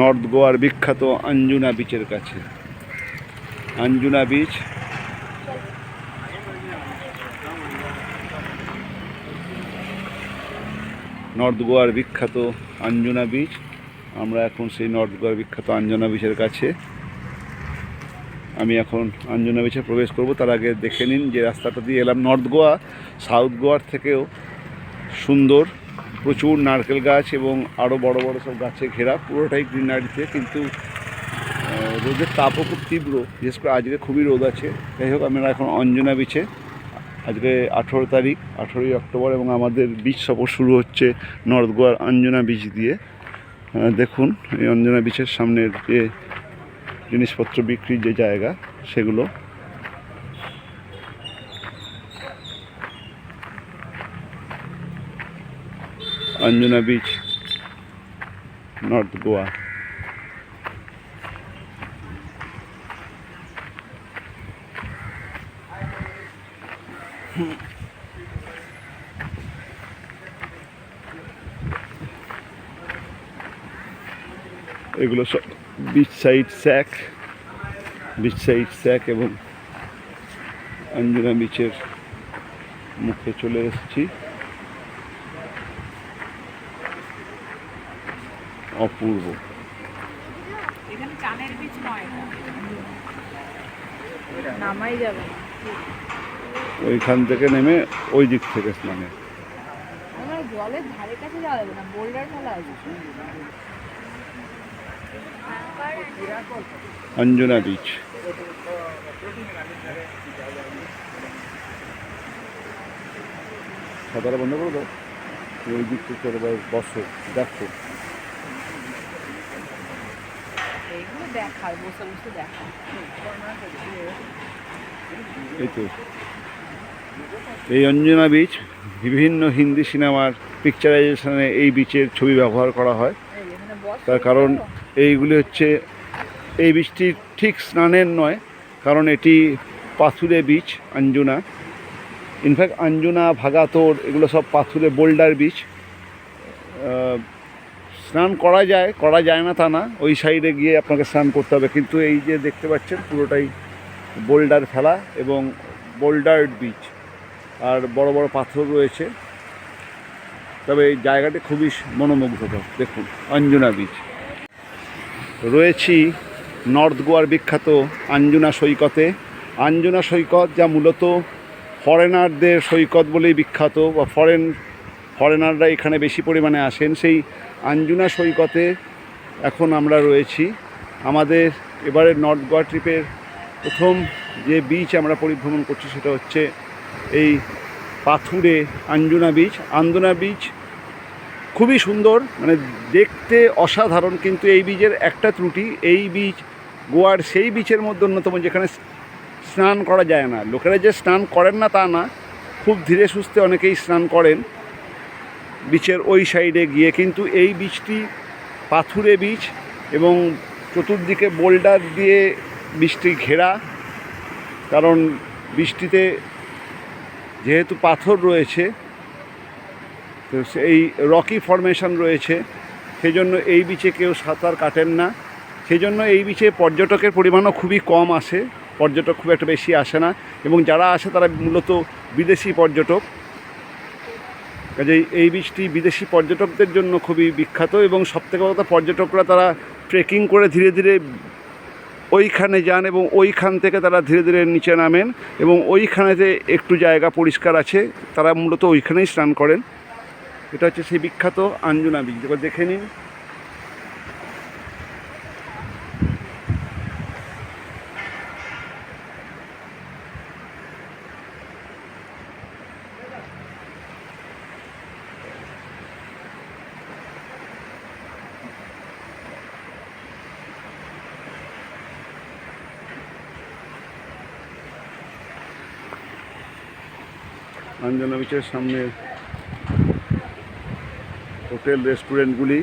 North গোয়ার বিখ্যাত আঞ্জুনা বিচের কাছে। আঞ্জুনা বিচ নর্থ গোয়ার বিখ্যাত আঞ্জুনা বিচ। আমরা এখন সেই নর্থ গোয়ার বিখ্যাত আঞ্জুনা বিচের কাছে। আমি এখন আঞ্জুনা বিচে প্রবেশ করব, তার আগে দেখে নিন যে রাস্তাটা দিয়ে এলাম। নর্থ গোয়া সাউথ গোয়ার থেকেও সুন্দর, প্রচুর নারকেল গাছ এবং আরও বড় বড় সব গাছে ঘেরা, পুরোটাই গ্রিনারিতে। কিন্তু রোদের তাপও খুব তীব্র, বিশেষ করে আজকে খুবই রোদ আছে। যাই হোক, আমরা এখন আঞ্জুনা বিচে। আজকে 18 তারিখ, 18ই অক্টোবর, এবং আমাদের বিচ সফর শুরু হচ্ছে নর্থ গোয়ার আঞ্জুনা বিচ দিয়ে। দেখুন এই আঞ্জুনা বিচের সামনের যে জিনিসপত্র বিক্রির যে জায়গা, সেগুলো। Anjuna beach, north Goa. এগুলো সব বিচ সাইড স্যাক, এবং আঞ্জুনা বিচের মুখে চলে এসেছি। অপূর্ব। ওইখান থেকে নেমে ওই দিক থেকে স্নানে। জলের ধারে কাছে যাওয়া যাবে না, বোল্ডার ফেলা আছে। আঞ্জুনা বিচ। সাঁতারা বন্ধ করে দাও, ওই দিক থেকে বসো, দেখো। এই তো এই আঞ্জুনা বিচ। বিভিন্ন হিন্দি সিনেমার পিকচারাইজেশনে এই বিচের ছবি ব্যবহার করা হয়। তার কারণ এইগুলি হচ্ছে, এই বিচটি ঠিক স্নানের নয়, কারণ এটি পাথুরে বিচ আঞ্জুনা। ইনফ্যাক্ট আঞ্জুনা, ভাগাতোর এগুলো সব পাথুরে বোল্ডার বিচ। স্নান করা যায় না তা না, ওই সাইডে গিয়ে আপনাকে স্নান করতে হবে। কিন্তু এই যে দেখতে পাচ্ছেন পুরোটাই বোল্ডার ফেলা এবং বোল্ডার্ড বিচ, আর বড় বড় পাথর রয়েছে। তবে এই জায়গাটি খুবই মনোমুগ্ধকর। দেখুন আঞ্জুনা বিচ। রয়েছি নর্থ গোয়ার বিখ্যাত আঞ্জুনা সৈকতে। আঞ্জুনা সৈকত, যা মূলত ফরেনারদের সৈকত বলেই বিখ্যাত, বা ফরেনাররা এখানে বেশি পরিমাণে আসেন। সেই আঞ্জুনা সৈকতে এখন আমরা রয়েছি। আমাদের এবারের নর্থ গোয়া ট্রিপের প্রথম যে বিচ আমরা পরিভ্রমণ করছি সেটা হচ্ছে এই পাথুরে আঞ্জুনা বিচ। আঞ্জুনা বিচ খুবই সুন্দর, মানে দেখতে অসাধারণ। কিন্তু এই বিচের একটা ত্রুটি, এই বিচ গোয়ার সেই বিচের মধ্যে অন্যতম যেখানে স্নান করা যায় না। লোকেরা যে স্নান করেন না তা না, খুব ধীরে সুস্থে অনেকেই স্নান করেন বিচের ওই সাইডে গিয়ে। কিন্তু এই বিচটি পাথুরে বিচ এবং চতুর্দিকে বোল্ডার দিয়ে বিচটি ঘেরা। কারণ বৃষ্টিতে যেহেতু পাথর রয়েছে, তো এই রকি ফরমেশন রয়েছে, সেই জন্য এই বিচে কেউ সাঁতার কাটেন না। সেই জন্য এই বিচে পর্যটকের পরিমাণও খুবই কম আসে, পর্যটক খুব একটা বেশি আসে না, এবং যারা আসে তারা মূলত বিদেশি পর্যটক। কাজেই এই বিচটি বিদেশি পর্যটকদের জন্য খুবই বিখ্যাত। এবং সবথেকে বড় কথা, পর্যটকরা তারা ট্রেকিং করে ধীরে ধীরে ওইখানে যান এবং ওইখান থেকে তারা ধীরে ধীরে নিচে নামেন, এবং ওইখানেতে একটু জায়গা পরিষ্কার আছে, তারা মূলত ওইখানেই স্নান করেন। এটা হচ্ছে সেই বিখ্যাত আঞ্জুনা বিচ। এবার দেখে নিন। আঞ্জুনা বিচের সামনে হোটেল রেস্টুরেন্টগুলি